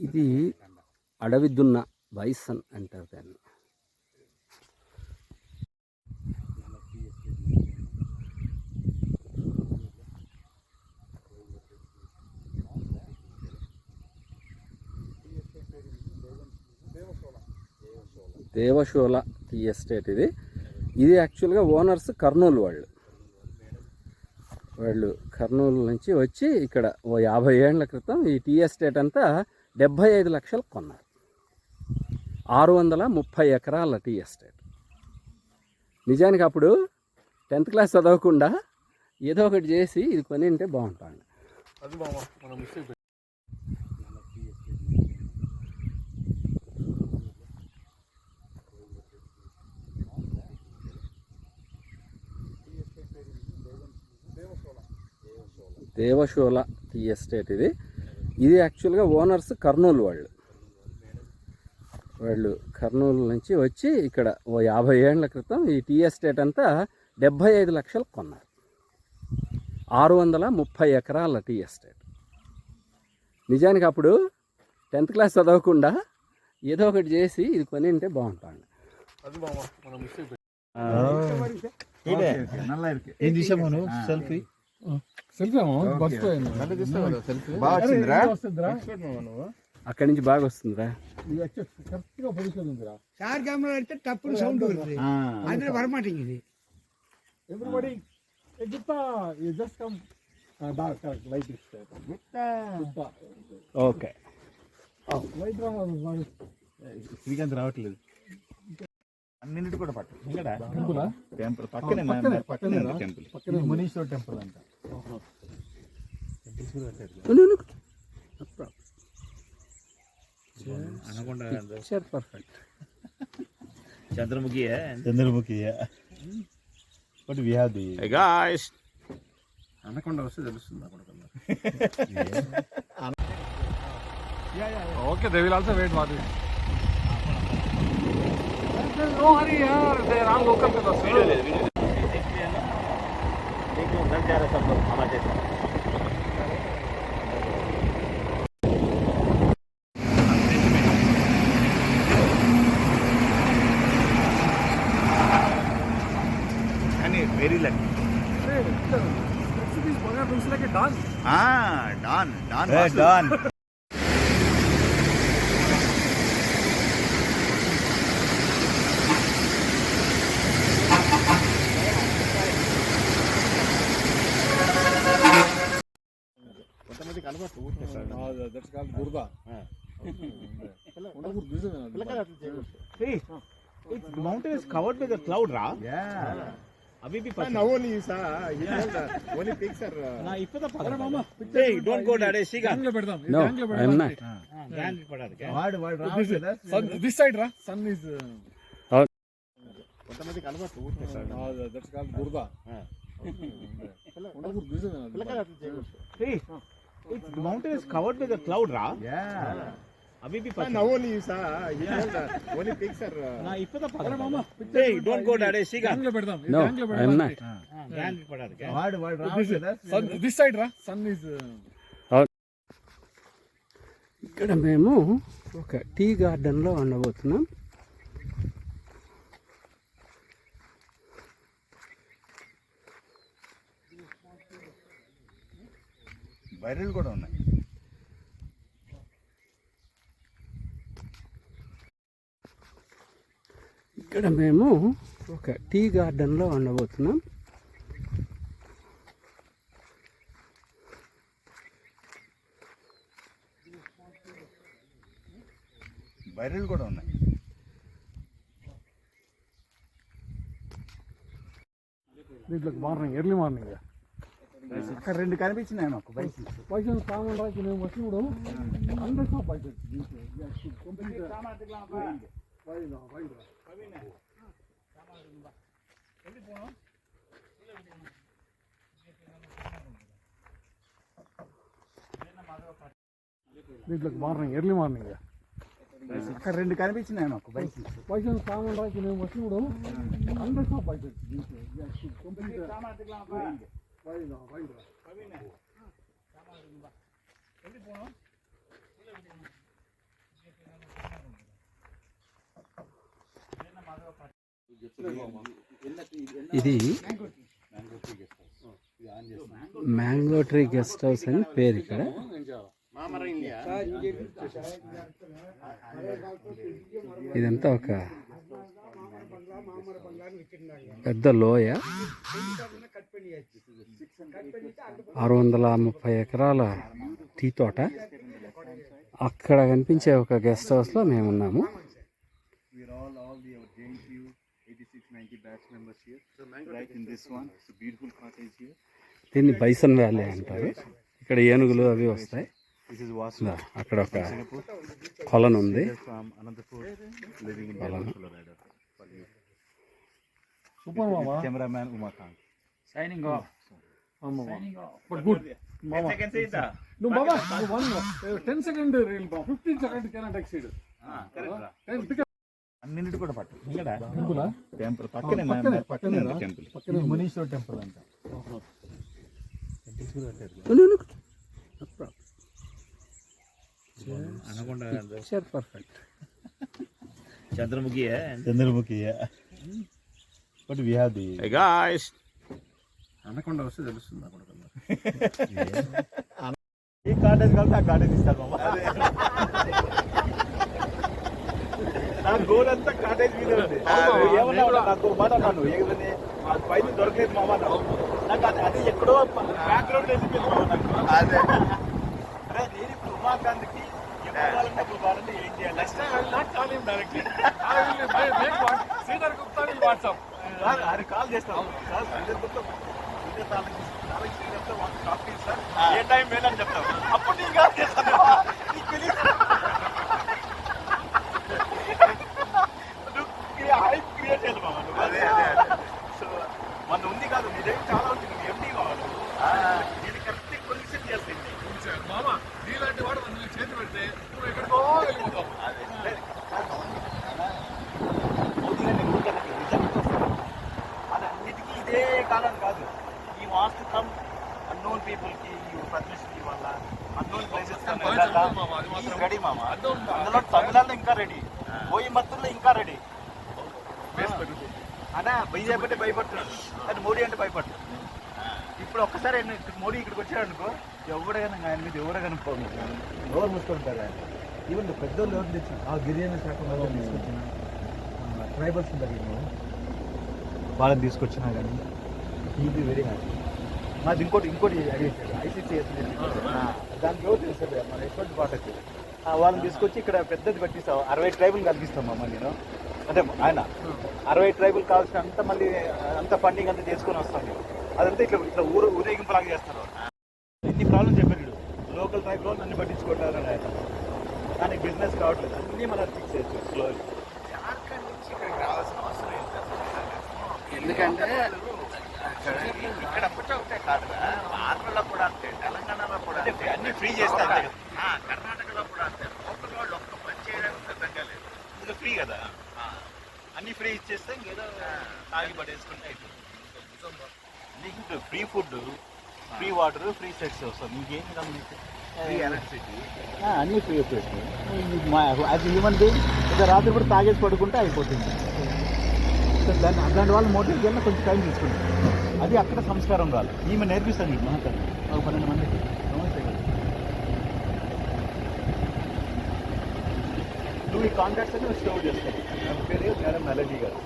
ఇది అడవి దున్న బైసన్ అంటారు దాన్ని. దేవశోల టీ ఎస్టేట్ ఇది. ఇది యాక్చువల్గా ఓనర్స్ కర్నూలు వాళ్ళు కర్నూలు నుంచి వచ్చి ఇక్కడ ఓ 50 ఏళ్ల క్రితం ఈ టీ ఎస్టేట్ అంతా 75 లక్షలకు కొన్నారు. 630 ఎకరాల టీ ఎస్టేట్. నిజానికి అప్పుడు 10th క్లాస్ చదవకుండా ఏదో ఒకటి చేసి ఇది కొని ఉంటే బాగుంటుంది. దేవశోల టీ ఎస్టేట్ ఇది. ఇది యాక్చువల్గా ఓనర్స్ కర్నూలు వాళ్ళు కర్నూలు నుంచి వచ్చి ఇక్కడ ఓ 50 ఏళ్ల క్రితం ఈ టీ ఎస్టేట్ అంతా 75 లక్షలకు కొన్నారు. 630 ఎకరాల టీ ఎస్టేట్. నిజానికి అప్పుడు 10th క్లాస్ చదవకుండా ఏదో ఒకటి చేసి ఇది కొని ఉంటే బాగుంటుంది. అక్కడి నుంచి బాగా వస్తుందిరా. ఓకే, శ్రీకాంత్ రావట్లేదు. అన్నింటి కూడా టెంపుల్ పక్కనే మునీశ్వర టెంపుల్ అంట. Perfect. Chandramukhi but we have the guys. Anaconda వస్తే తెలుస్తుంది అక్కడ. Okay, they will also wait for this. There's no hurry here. They are all local fellows. Very lucky. This one looks like a Don. Don. That's called Gurda. Hey, the mountain is covered with a cloud, ra? Yeah. Abhi bhi pata. Now only you saw. Only pics are. Na ippada pata. Mama. Hey, don't go daddy. Shiga. No, I'm not. Gang pada. What This side, ra. Sun is. That's called Gurda. Hey, the mountain is covered with a cloud, ra? Yeah. Abhi bhi pata. Now only you saw. Only pics are. Na ippada pata. Mama. Hey, don't go daddy. Shiga. No, I'm not. Gang pada. What This side, ra. Sun is. ఇక్కడ మేము ఒక tea గార్డెన్లో ఉండబోతున్నాం. బైరలు కూడా ఉన్నాయి. ఇక్కడ మేము ఒక tea గార్డెన్లో ఉండబోతున్నాం. బైరలు కూడా ఉన్నాయి. దీంట్లోకి మార్నింగ్ ఎర్లీ మార్నింగ్ అక్కడ 2 కనిపించినాయి మాకు బైక్స్. పైసలు సామాన్ రాకి మేము వచ్చినప్పుడు అందరూ పైసలు దీంట్లోకి మార్నింగ్ ఎర్లీ మార్నింగ్ అక్కడ 2 కనిపించినాయి మాకు బైక్స్. పైసలు సామాన్ రాకి మేము వచ్చినప్పుడు అందరూ పైసలు ఇది మ్యాంగో ట్రీ గెస్ట్ హౌస్ అని పేరు ఇక్కడ. ఇదంతా ఒక పెద్ద లోయ, 630 ఎకరాల టీ తోట. అక్కడ కనిపించే ఒక గెస్ట్ హౌస్లో మేము ఉన్నాము. దీన్ని బైసన్ వ్యాలీ అంటారు. ఇక్కడ ఏనుగులు అవి వస్తాయి. అక్కడ ఒక కొలను ఉంది. Cameraman Umakant signing off. But good మామా. నువ్వు బాబా 10 సెకండ్ రీల్ బా, 15 సెకండ్ కెనాట్ ఎక్సీడ్. అన్నింటి కూడా పట్టు టెంపుల్ పక్కనే టెంపుల్ మునీశ్వర టెంపుల్ అంట. Perfect. Chandramukhi but we have the guys. Anaconda వస్తే తెలుస్తుంది అక్కడ. ఈ కాటేజ్ కలిసి ఆ కాటేజ్ ఇస్తారు మామ. నా గోల్ అంతా కాటేజ్ మీద ఉంది. ఏమన్నా నాకు మాట అన్నాను, ఏదని పైన దొరకలేదు మామ. నాకు అది ఎక్కడో బ్యాక్గ్రౌండ్ వెళ్ళిపోయింది మామ నాకు. అదే అరే నేను ఇప్పుడు ఉమాకాంత్కి ఎప్పుడు కావాలంటే ఏం చేయాలి? Next time I will not call him directly. I will make Sridhar Gupta ని వాట్సాప్. అది కాల్ చేస్తాను సార్. శ్రీధర్ గుప్తా ఏ టైం వేలని చెప్తావు, అప్పుడు నీకు కాల్ చేస్తాను. నీకు తెలియదు హైప్ క్రియేట్ చేయాలి మామ నువ్వు. అదే సో మన ఉంది కాదు, నీ దగ్గర చాలా ఉంది. నువ్వు ఎండి కావాలి, నేను కరెక్ట్ పొజిషన్ చేస్తుంది మామ. నీలాంటి వాడు నువ్వు చేతి పెడితే నువ్వు ఎక్కడికో వెళ్ళిపోతావు. అదే అన్నిటికీ ఇదే కాలం కాదు. ఈ వాస్తు కమ్ అన్నోన్ పీపుల్కి, ఈ పబ్లిసిటీ వల్ల అన్నోన్ ప్లేసెస్ రెడీ మామ. అందులో తమిళనాడులో ఇంకా రెడీ, కోయంబత్తూరులో ఇంకా రెడీ. అన్నా బీజేపీ అంటే భయపడుతున్నాడు, అది మోడీ అంటే భయపడుతుంది. ఇప్పుడు ఒక్కసారి మోడీ ఇక్కడికి వచ్చాడు అనుకో, ఎవడైనా ఆయన మీద ఎవరైనా ఎవరు మూసుకుంటారు. ఆయన ఈవెన్ పెద్దోళ్ళు ఎవరు తెచ్చి ఆ గిరిజన శాఖ తీసుకొచ్చిన ట్రైబల్స్ ఉంటారు, వాళ్ళని తీసుకొచ్చినా కానీ ఇది వెరీ హ్యాపీ. మాది ఇంకోటి అడిగేసాడు ICCS. దానికి ఎవరు తెలుస్తుంది మన ఎటువంటి పాటకి వాళ్ళని తీసుకొచ్చి ఇక్కడ పెద్దది పెట్టిస్తాం. 60 ట్రైబుల్ కల్పిస్తాం అమ్మ నేను. అంటే ఆయన 60 ట్రైబుల్ కావాల్సిన అంత మళ్ళీ అంత ఫండింగ్ అంతా చేసుకొని వస్తాం. అదంతా ఇట్లా ఊరేగింపులాగా చేస్తారు. ఎన్ని ప్రాబ్లమ్స్ చెప్పాడు, లోకల్ ట్రైబ్ వాళ్ళు నన్ను పట్టించుకుంటారు అని ఆయన. కానీ బిజినెస్ కావట్లేదు, అన్నీ మనం ఫిక్స్ చేయొచ్చు స్లోలీ. జార్ఖండ్ నుంచి ఇక్కడికి రావాల్సిన అవసరం ఏంటి? ఎందుకంటే ఇక్కడ ఒకటే కాదు, ఆంధ్రలో కూడా అంతే, తెలంగాణలో కూడా అన్ని ఫ్రీ చేస్తారు. కర్ణాటకలో కూడా అంతే. లోకల్ వాళ్ళు ఒక్క పని చేయడానికి సిద్ధంగా లేదు. ఇది ఫ్రీ కదా, అన్ని ఫ్రీ ఇచ్చేస్తే ఇంకేదో తాగి పడేసుకుంటే అయిపోతుంది. నీకు free food, free water, free sex వస్తుంది. ఇంకేం కాదు నీకు. ఫ్రీ ఎలక్ట్రిసిటీ, అన్నీ ఫ్రీ వచ్చేస్తుంది. అది హ్యూమన్ బీయింగ్ ఇంకా రాత్రి కూడా తాగేసి పడుకుంటే అయిపోతుంది. దాన్ని అలాంటి వాళ్ళు మోటివ్ చేయాలి, కొంచెం టైం తీసుకుంటాం. అది అక్కడ సంస్కారం రాలి. ఈమె నేర్పిస్తాను మీకు మహాకవి ఒక 12 మందికి. నువ్వు ఈ కాంటాక్ట్స్ అని స్టోర్ చేస్తాను. నా పేరు మేడం మెలడీ గారు,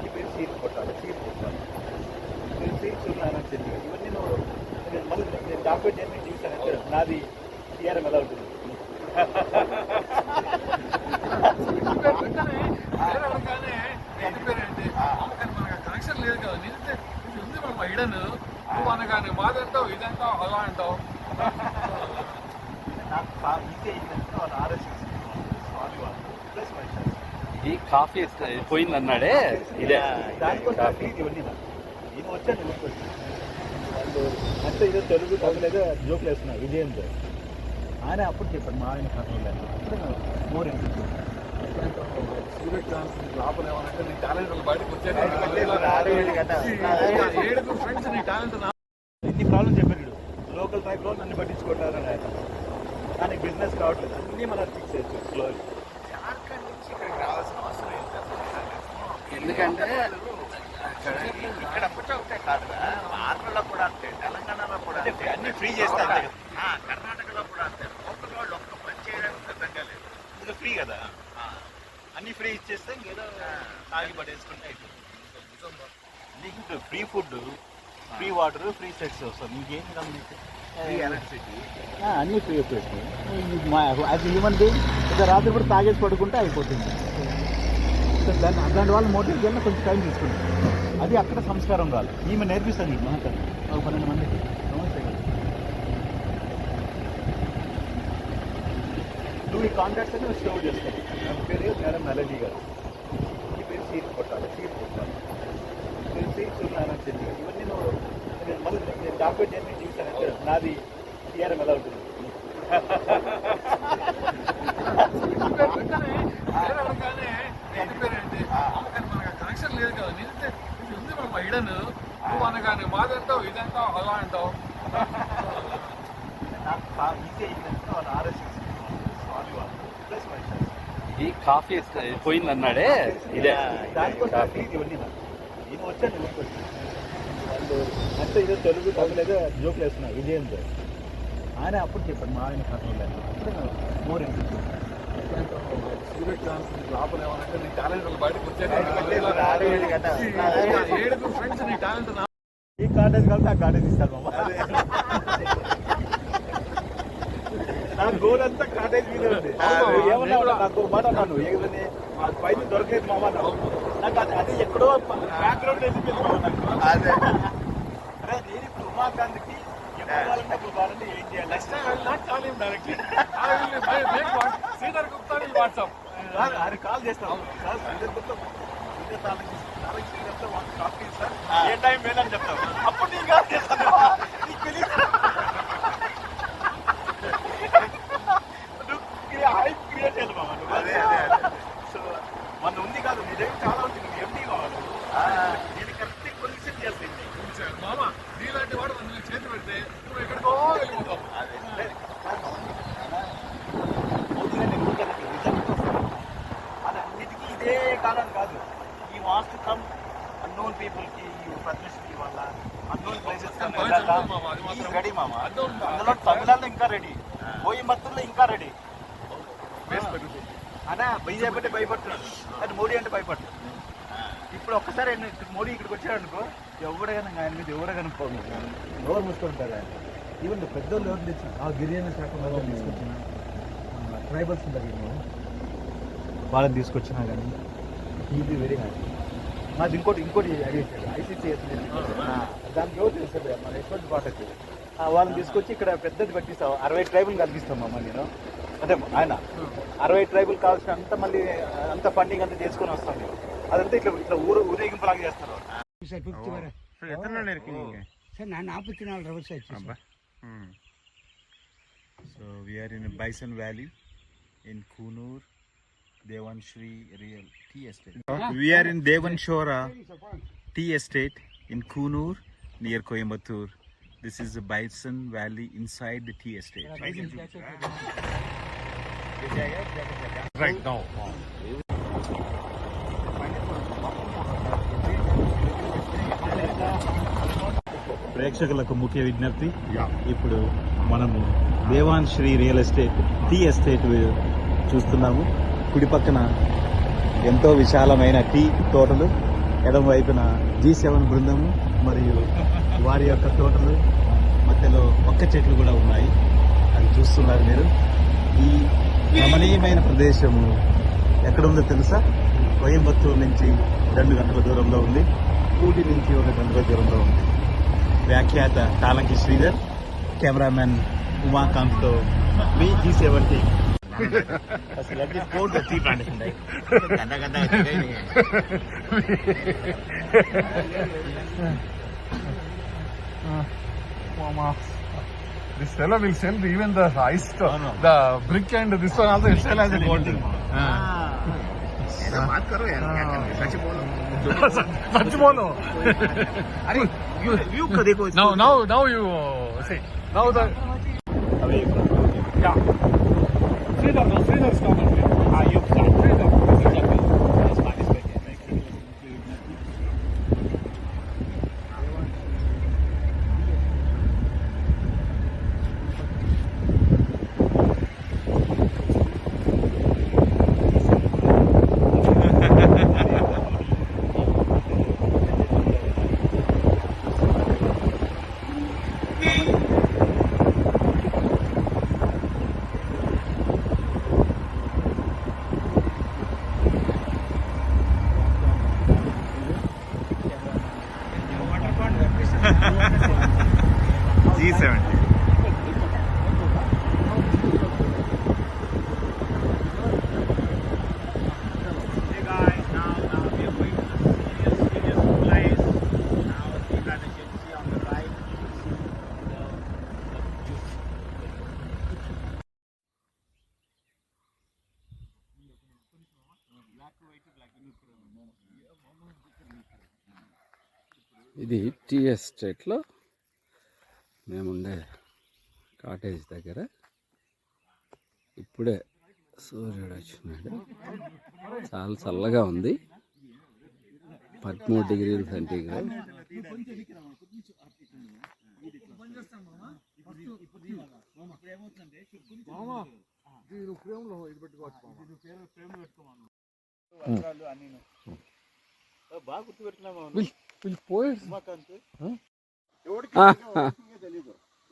ఈ పేరు సీట్ కొట్టాలి, సీట్ కొట్టాలి, మీరు సీట్ చూడాలని చెప్పి ఇవన్నీ నువ్వు మళ్ళీ నేను డాక్యుమెంట్ చేసి చూసాను. నాది TRM ఎలా ఉంటుంది. కనెక్షన్ లేదు కదా, నిజంగా ఇది ఉంది మనం ఇడన్. నువ్వు అనగానే మాదంటావు ఇదంటావు అలా అంటావు. ఈ కాఫీ పోయింది అన్నాడే, ఇదే దానికోసం ఇవన్నీ నేను వచ్చాను ఊరికి. వాళ్ళు అంతా ఇదో తెలుగు తమిళేదో జోకులు వేస్తున్నారు విజయంతో. ఆయన అప్పుడు చెప్పాడు మా ఆయన కథలు. అప్పుడు మోర్ ఇంట్రెస్ట్. సూర్య ఛాన్స్ లోపల ఏమనంటే నీ టాలెంట్ బయటకు వచ్చేది. 7 ఫ్రెండ్స్ నీ టాలెంట్. ఎన్ని ప్రాబ్లమ్స్ చెప్పాడు, లోకల్ ట్రైబ్ లో నన్ను పట్టించుకుంటారు అని ఆయన. కానీ బిజినెస్ కావట్లేదు, అన్నీ మనం ఫిక్స్ చేయొచ్చు స్లోలీ. జార్ఖండ్ నుంచి ఇక్కడికి రావాల్సిన అవసరం ఏంటి? ఎందుకంటే ఇక్కడ ఒకటే కాదురా, ఆంధ్రలో కూడా అంతే, తెలంగాణలో కూడా అంతే, అన్ని ఫ్రీ చేస్తారు. కర్ణాటకలో కూడా అంతే. లోకల్ వాళ్ళు ఒక్క పని చేయడానికి సిద్ధంగా లేదు. ఇది ఫ్రీ కదా, అన్ని ఫ్రీ ఇచ్చేస్తే ఇంకేదో తాగి పడేసుకుంటే అయిపోతుంది. నీకు free food, free water, free sex వస్తుంది. ఇంకేం కాదు మీకు. అన్నీ ఫ్రీ వచ్చేస్తాయి. యాజ్ హ్యూమన్ బీయింగ్ ఇక రాత్రి కూడా తాగేసి పడుకుంటే అయిపోతుంది. దాన్ని అలాంటి వాళ్ళు మోటివ్ చేయాలని కొంచెం టైం తీసుకుంటాం. అది అక్కడ సంస్కారం కాదు. ఈమె నేర్పిస్తాను మీకు మహత్వం. ఒక 12 మందికి నువ్వు ఈ కాంటాక్ట్స్ అని స్టోర్ చేస్తాను. నా పేరు మేడం మెలడీ గారు. ఈ పేరు సీట్ కొట్టాలి, సీట్ కొట్టాలి, నేను సీట్స్ ఉన్నానని చెప్పి ఇవన్నీ నువ్వు మళ్ళీ నేను డాక్యుమెంట్ చేసి చూసానంటే నాది టీఆర్ఎం ఎలా ఉంటుంది. కనెక్షన్ లేదు కదా, నిజంటే ఉంది మనం ఇడను నువ్వు అనగానే మాదంటావు ఇదంటావు అలా అంటావు. నాకు ఈజీ అయిందంటే వాళ్ళు RSS ప్లస్ ఈ కాఫీ పోయిందన్నాడే ఇదే దానికోసం ఇవన్నీ నేను వచ్చాను ఊరికి వచ్చి వాళ్ళు అంటే ఇదో తెలుగు తమిళ ఏదో జోకులు వేస్తున్నారు విజయంతో. ఆయన అప్పుడు చెప్పాడు మా ఆయన కథలు లేదు. అప్పుడు మోర్ ఇంట్రెస్ట్. లోపల ఏమనంటే నీ టాలెంట్ బయటకు వచ్చాక ఫ్రెండ్స్ నీ టాలెంట్ ఈ కాటేజ్ కలిసి ఆ కాటేజ్ ఇస్తారు మామ. నా గోల్ అంతా కాటేజ్ మీద ఉంది. ఏమన్నా నాకు మాట అన్నాను ఏదని పైన దొరకలేదు మామ. నాకు అది ఎక్కడో బ్యాక్గ్రౌండ్ వెళ్ళిపోయింది నాకు. అదే అరే నేను ఇప్పుడు ఉమాకాంత్కి ఎప్పుడు అప్పుడు కావాలంటే ఏం చేయాలి? శ్రీధర్ గుప్తా వాట్సాప్ ఆయన కాల్ చేస్తాను sir. Sridhar Gupta coffee sir ఏ టైం వేదని చెప్తాను. అప్పుడు నేను కాల్ చేస్తాను. నీకు తెలియదు హైప్ క్రియేట్ చేయాలి మామ. అదే సో మన ఉంది కాదు నీ దగ్గర చాలా ఉంది. నువ్వు ఎండి కావాలి. నేను కరెక్ట్ పొజిషన్ చేస్తాను మామ. నీలాంటి వాడు నేను చేతి పెడితే నువ్వు ఎక్కడికో వెళ్ళిపోతావు. అన్నిటికీ ఇదే కాలం కాదు. ఈ వాస్ట్ కమ్ అన్నోన్ పీపుల్కి పబ్లిసిటీ వల్ల అన్నోన్ ప్లేసెస్ రెడీ మామ. అందులో తమిళనాడులో ఇంకా రెడీ, కోయంబత్తూరులో ఇంకా రెడీ. అన్నా బీజేపీ అంటే భయపడుతున్నాడు, అది మోడీ అంటే భయపడుతున్నాడు. ఇప్పుడు ఒక్కసారి మోడీ ఇక్కడికి వచ్చాడు అనుకో, ఎవడైనా ఆయన మీద ఎవరైనా నోరు మూసుకుంటారు. ఆయన ఈవెన్ పెద్దోళ్ళు ఎవరు తెచ్చి ఆ గిరిజన శాఖ వాళ్ళు తీసుకొచ్చిన ట్రైబల్స్ ఉంటారు వాళ్ళని తీసుకొచ్చినా కానీ ఇది వెరీ హ్యాపీ. మాది ఇంకోటి అడిగేసాడు ICCS దానికి ఎవరు తెలుస్తుంది మన ఎటువంటి పాటకి వాళ్ళని తీసుకొచ్చి ఇక్కడ పెద్దది పెట్టిస్తాం. 60 ట్రైబుల్ కల్పిస్తాం అమ్మ నేను. అంటే ఆయన 60 ట్రైబుల్ కావాల్సిన అంత మళ్ళీ అంత ఫండింగ్ అంతా చేసుకొని వస్తాం. అదంతా ఇట్లా ఊరేగింపులాగా చేస్తారు. So we are in Bison Valley in Kunur, Devanshri Real Tea Estate. We are in Devanshora Tea Estate in Kunur near Coimbatore. This is the Bison Valley inside the tea estate. Right now. ప్రేక్షకులకు ముఖ్య విజ్ఞప్తి, ఇప్పుడు మనము దేవాన్శ్రీ real estate tea estate చూస్తున్నాము. కుడి పక్కన ఎంతో విశాలమైన టీ తోటలు, ఎడమ వైపున G7 బృందము మరియు వారి యొక్క తోటలు, మధ్యలో ఒక్క చెట్లు కూడా ఉన్నాయి. అది చూస్తున్నారు మీరు. ఈ రమణీయమైన ప్రదేశము ఎక్కడుందో తెలుసా? కోయంబత్తూరు నుంచి 2 గంటల దూరంలో ఉంది. ఊటీ నుంచి 1 గంటల దూరంలో ఉంది. వ్యాఖ్యాత తాలంకి శ్రీధర్, కెమెరామెన్ ఉమాకాంత్తో మీ G70. అసలు at least code tea plantation This fellow will sell even the ice, the brick and this one also will sell as a gold. बात करो यार, क्या कर रहे? सच बोलो. सच बोलो. अरे व्यू को देखो. Now you see. Now the yeah. Sridhar is coming. You 70. Hey guys, now we are going to the serious place. Now you guys can see on the right. ఇది టీ ఎస్టేట్లో మేముండే కాటేజ్ దగ్గర ఇప్పుడే సూర్యుడు వచ్చినాడు. చాలా చల్లగా ఉంది, 13 డిగ్రీల సెంటీగ్రేడ్. బాగా గుర్తుపెట్టుకున్నామా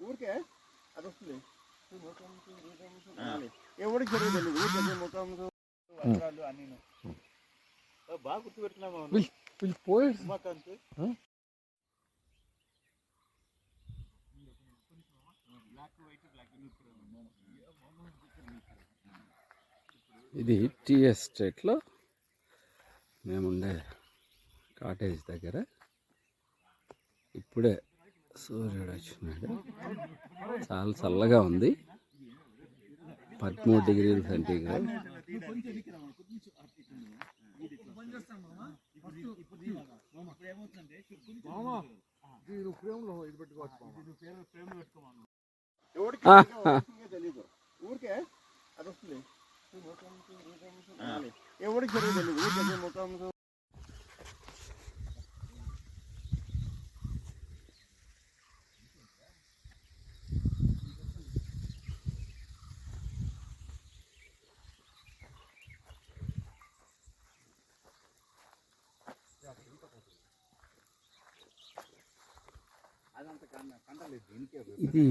ఊరికే అది వస్తుంది ఎవరికి తెలియదు ఊరికే ముఖం అన్ని బాగా గుర్తుపెట్టుకున్నామా ఇది టీ ఎస్టేట్లో మేముండే కాటేజ్ దగ్గర ఇప్పుడే సూర్యుడు వచ్చినాడు. చాలా చల్లగా ఉంది, 13 డిగ్రీల సెంటీగ్రేడ్. తెలీదు ఊరికే అది వస్తుంది ఎవరికి తెలియదు ఊరికే ముఖం ఇది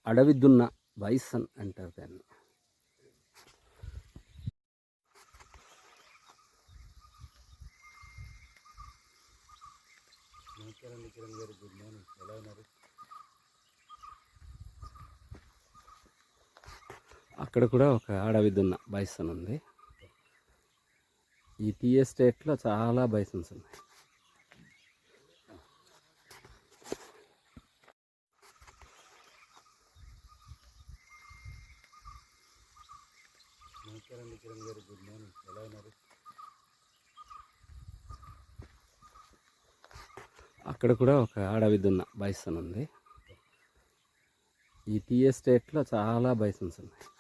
అడవి దున్న బైసన్ అంటారు దాన్ని. అక్కడ కూడా ఒక అడవి దున్న బైసన్ ఉంది. ఈ టీ ఎస్టేట్లో చాలా బైసన్స్ ఉన్నాయి. అక్కడ కూడా ఒక అడవి దున్న బైసన్ ఉంది. ఈ టీ ఎస్టేట్లో చాలా బైసన్స్ ఉన్నాయి.